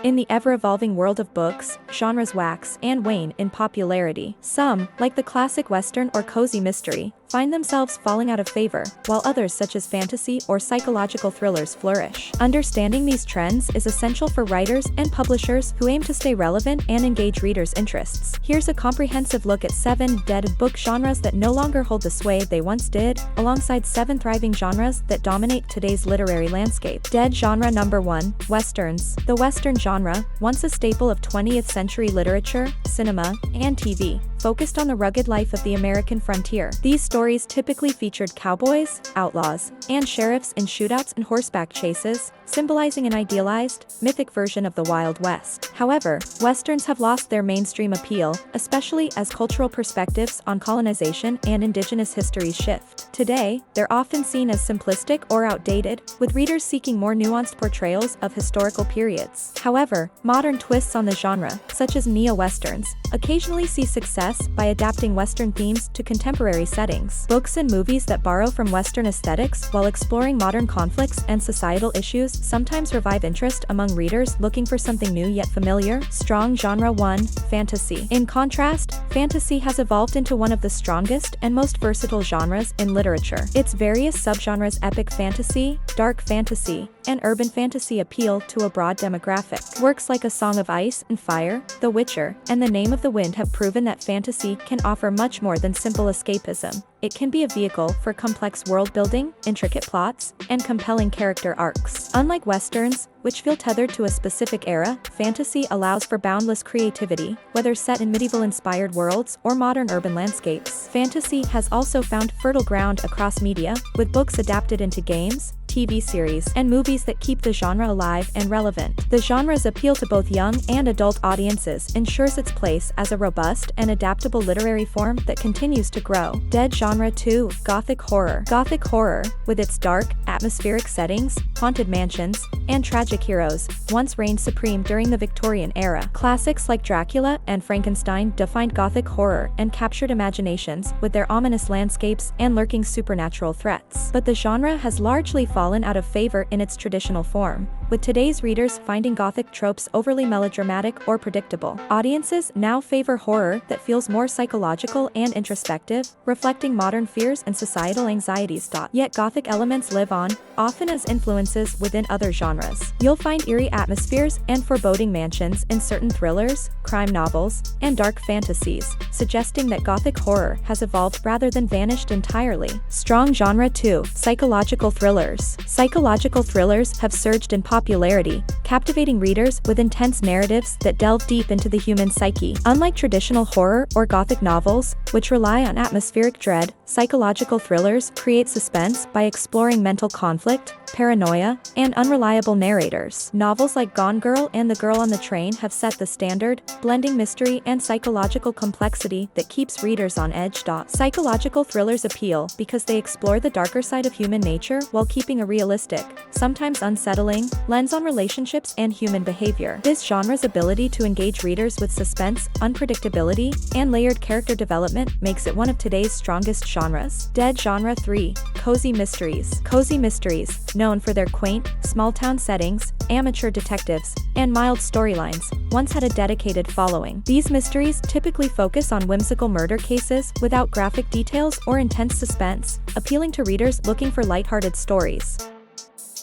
In the ever-evolving world of books, genres wax and wane in popularity. Some, like the classic Western or cozy mystery, find themselves falling out of favor, while others such as fantasy or psychological thrillers flourish. Understanding these trends is essential for writers and publishers who aim to stay relevant and engage readers' interests. Here's a comprehensive look at 7 dead book genres that no longer hold the sway they once did, alongside 7 thriving genres that dominate today's literary landscape. Dead genre number 1, Westerns. The Western genre, once a staple of 20th century literature, cinema, and TV, focused on the rugged life of the American frontier. These stories typically featured cowboys, outlaws, and sheriffs in shootouts and horseback chases, symbolizing an idealized, mythic version of the Wild West. However, Westerns have lost their mainstream appeal, especially as cultural perspectives on colonization and indigenous histories shift. Today, they're often seen as simplistic or outdated, with readers seeking more nuanced portrayals of historical periods. However, modern twists on the genre, such as neo-Westerns, occasionally see success by adapting Western themes to contemporary settings. Books and movies that borrow from Western aesthetics while exploring modern conflicts and societal issues sometimes revive interest among readers looking for something new yet familiar. Strong genre 1, Fantasy. In contrast, fantasy has evolved into one of the strongest and most versatile genres in literature. Its various subgenres, epic fantasy, dark fantasy, and urban fantasy, appeal to a broad demographic. Works like A Song of Ice and Fire, The Witcher, and The Name of the Wind have proven that fantasy can offer much more than simple escapism. It can be a vehicle for complex world-building, intricate plots, and compelling character arcs. Unlike Westerns, which feel tethered to a specific era, fantasy allows for boundless creativity, whether set in medieval-inspired worlds or modern urban landscapes. Fantasy has also found fertile ground across media, with books adapted into games, TV series, and movies that keep the genre alive and relevant. The genre's appeal to both young and adult audiences ensures its place as a robust and adaptable literary form that continues to grow. Dead genre 2, Gothic Horror. Gothic Horror, with its dark, atmospheric settings, haunted mansions, and tragic heroes, once reigned supreme during the Victorian era. Classics like Dracula and Frankenstein defined Gothic horror and captured imaginations with their ominous landscapes and lurking supernatural threats. But the genre has largely fallen out of favor in its traditional form, with today's readers finding Gothic tropes overly melodramatic or predictable. Audiences now favor horror that feels more psychological and introspective, reflecting modern fears and societal anxieties. Yet Gothic elements live on, often as influences within other genres. You'll find eerie atmospheres and foreboding mansions in certain thrillers, crime novels, and dark fantasies, suggesting that Gothic horror has evolved rather than vanished entirely. Strong genre 2, Psychological thrillers. Psychological thrillers have surged in popularity, captivating readers with intense narratives that delve deep into the human psyche. Unlike traditional horror or Gothic novels, which rely on atmospheric dread, psychological thrillers create suspense by exploring mental conflict, paranoia, and unreliable narrators. Novels like Gone Girl and The Girl on the Train have set the standard, blending mystery and psychological complexity that keeps readers on edge. Psychological thrillers appeal because they explore the darker side of human nature while keeping a realistic, sometimes unsettling, lens on relationships and human behavior. This genre's ability to engage readers with suspense, unpredictability, and layered character development makes it one of today's strongest genres. Dead genre 3, Cozy mysteries. Cozy mysteries, known for their quaint, small-town settings, amateur detectives, and mild storylines, once had a dedicated following. These mysteries typically focus on whimsical murder cases without graphic details or intense suspense, appealing to readers looking for lighthearted stories.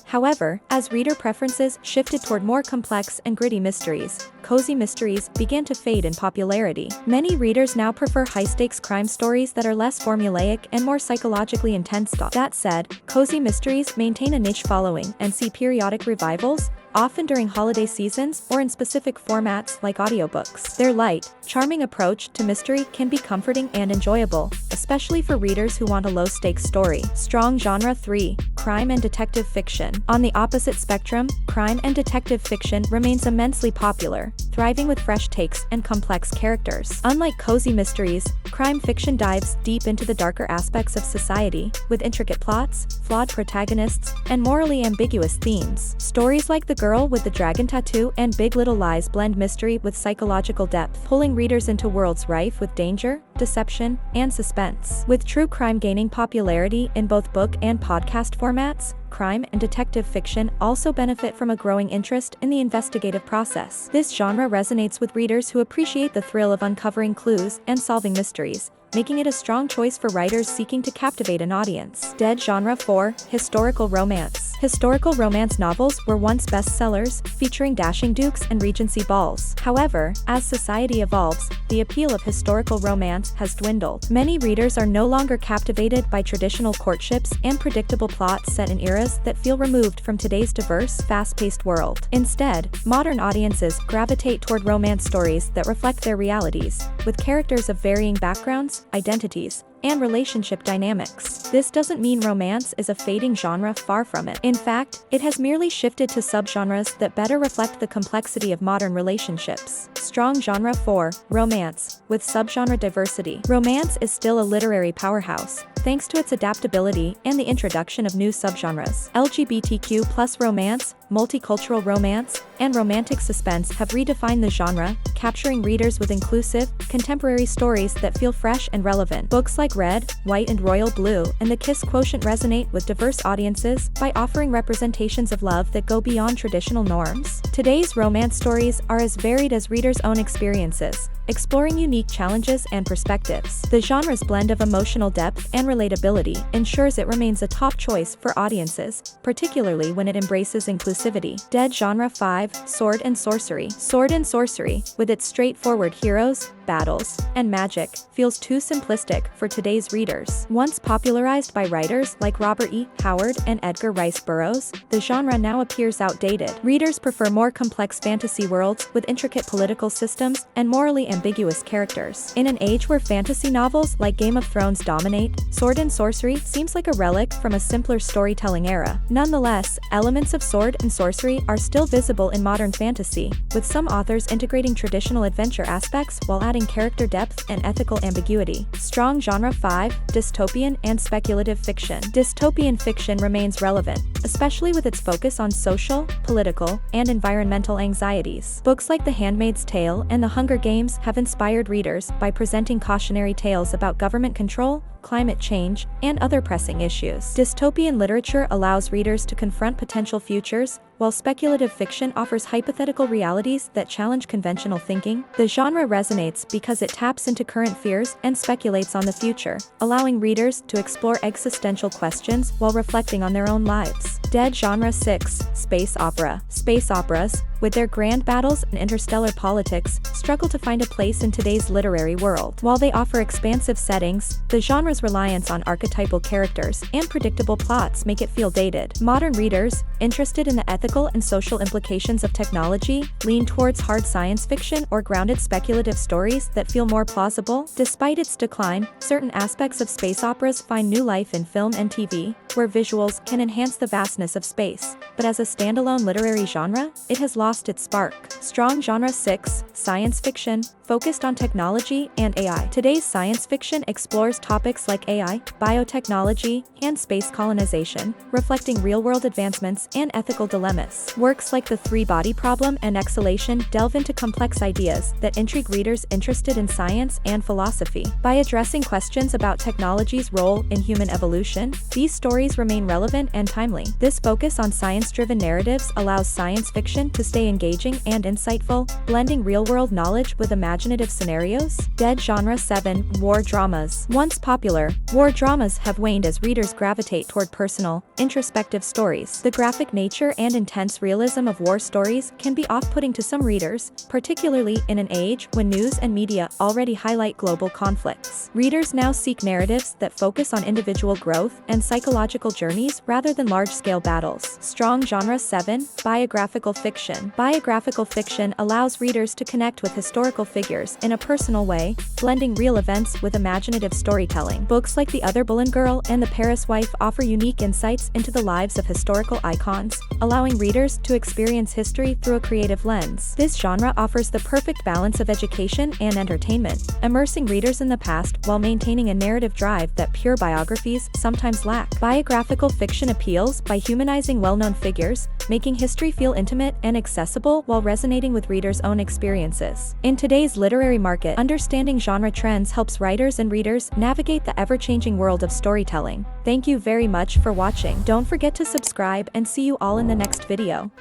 However, as reader preferences shifted toward more complex and gritty mysteries, cozy mysteries began to fade in popularity. Many readers now prefer high-stakes crime stories that are less formulaic and more psychologically intense. That said, cozy mysteries maintain a niche following and see periodic revivals, often during holiday seasons or in specific formats like audiobooks. Their light, charming approach to mystery can be comforting and enjoyable, especially for readers who want a low-stakes story. Strong genre 3, Crime and detective fiction. On the opposite spectrum, crime and detective fiction remains immensely popular, thriving with fresh takes and complex characters. Unlike cozy mysteries, crime fiction dives deep into the darker aspects of society, with intricate plots, flawed protagonists, and morally ambiguous themes. Stories like The Girl with the Dragon Tattoo and Big Little Lies blend mystery with psychological depth, pulling readers into worlds rife with danger, deception, and suspense. With true crime gaining popularity in both book and podcast formats, crime and detective fiction also benefit from a growing interest in the investigative process. This genre resonates with readers who appreciate the thrill of uncovering clues and solving mysteries, making it a strong choice for writers seeking to captivate an audience. Dead genre 4. Historical romance. Historical romance novels were once bestsellers, featuring dashing dukes and Regency balls. However, as society evolves, the appeal of historical romance has dwindled. Many readers are no longer captivated by traditional courtships and predictable plots set in eras that feel removed from today's diverse, fast-paced world. Instead, modern audiences gravitate toward romance stories that reflect their realities, with characters of varying backgrounds, identities, and relationship dynamics. This doesn't mean romance is a fading genre, far from it. In fact, it has merely shifted to subgenres that better reflect the complexity of modern relationships. Strong genre 4. Romance. With subgenre diversity, romance is still a literary powerhouse, thanks to its adaptability and the introduction of new subgenres. LGBTQ+ romance, multicultural romance, and romantic suspense have redefined the genre, capturing readers with inclusive, contemporary stories that feel fresh and relevant. Books like Red, White and Royal Blue and The Kiss Quotient resonate with diverse audiences by offering representations of love that go beyond traditional norms. Today's romance stories are as varied as readers' own experiences, exploring unique challenges and perspectives. The genre's blend of emotional depth and relatability ensures it remains a top choice for audiences, particularly when it embraces inclusivity. Dead genre 5. Sword and sorcery. Sword and sorcery, with its straightforward heroes, battles, and magic, feels too simplistic for today's readers. Once popularized by writers like Robert E. Howard and Edgar Rice Burroughs, the genre now appears outdated. Readers prefer more complex fantasy worlds with intricate political systems and morally ambiguous characters. In an age where fantasy novels like Game of Thrones dominate, sword and sorcery seems like a relic from a simpler storytelling era. Nonetheless, elements of sword and sorcery are still visible in modern fantasy, with some authors integrating traditional adventure aspects while adding character depth and ethical ambiguity. Strong genre 5. Dystopian and speculative fiction. Dystopian fiction remains relevant, especially with its focus on social, political, and environmental anxieties. Books like The Handmaid's Tale and The Hunger Games have inspired readers by presenting cautionary tales about government control, climate change, and other pressing issues. Dystopian literature allows readers to confront potential futures, while speculative fiction offers hypothetical realities that challenge conventional thinking. The genre resonates because it taps into current fears and speculates on the future, allowing readers to explore existential questions while reflecting on their own lives. Dead genre 6. Space opera. Space operas, with their grand battles and interstellar politics, struggle to find a place in today's literary world. While they offer expansive settings, the genre's reliance on archetypal characters and predictable plots make it feel dated. Modern readers, interested in the ethical and social implications of technology, lean towards hard science fiction or grounded speculative stories that feel more plausible. Despite its decline, certain aspects of space operas find new life in film and TV, where visuals can enhance the vastness of space. But as a standalone literary genre, it has lost its spark. Strong genre 6. Science fiction, focused on technology and AI. Today's science fiction explores topics like AI, biotechnology, and space colonization, reflecting real-world advancements and ethical dilemmas. Works like The Three-Body Problem and Exhalation delve into complex ideas that intrigue readers interested in science and philosophy. By addressing questions about technology's role in human evolution, these stories remain relevant and timely. This focus on science-driven narratives allows science fiction to stay engaging and insightful, blending real-world knowledge with imaginative scenarios. Dead genre 7. War dramas. Once popular, war dramas have waned as readers gravitate toward personal, introspective stories. The graphic nature and intense realism of war stories can be off-putting to some readers, particularly in an age when news and media already highlight global conflicts. Readers now seek narratives that focus on individual growth and psychological journeys rather than large-scale battles. Strong genre 7. Biographical fiction. Biographical fiction allows readers to connect with historical figures in a personal way, blending real events with imaginative storytelling. Books like The Other Boleyn Girl and The Paris Wife offer unique insights into the lives of historical icons, allowing readers to experience history through a creative lens. This genre offers the perfect balance of education and entertainment, immersing readers in the past while maintaining a narrative drive that pure biographies sometimes lack. Autobiographical fiction appeals by humanizing well-known figures, making history feel intimate and accessible while resonating with readers' own experiences. In today's literary market, understanding genre trends helps writers and readers navigate the ever-changing world of storytelling. Thank you very much for watching. Don't forget to subscribe and see you all in the next video.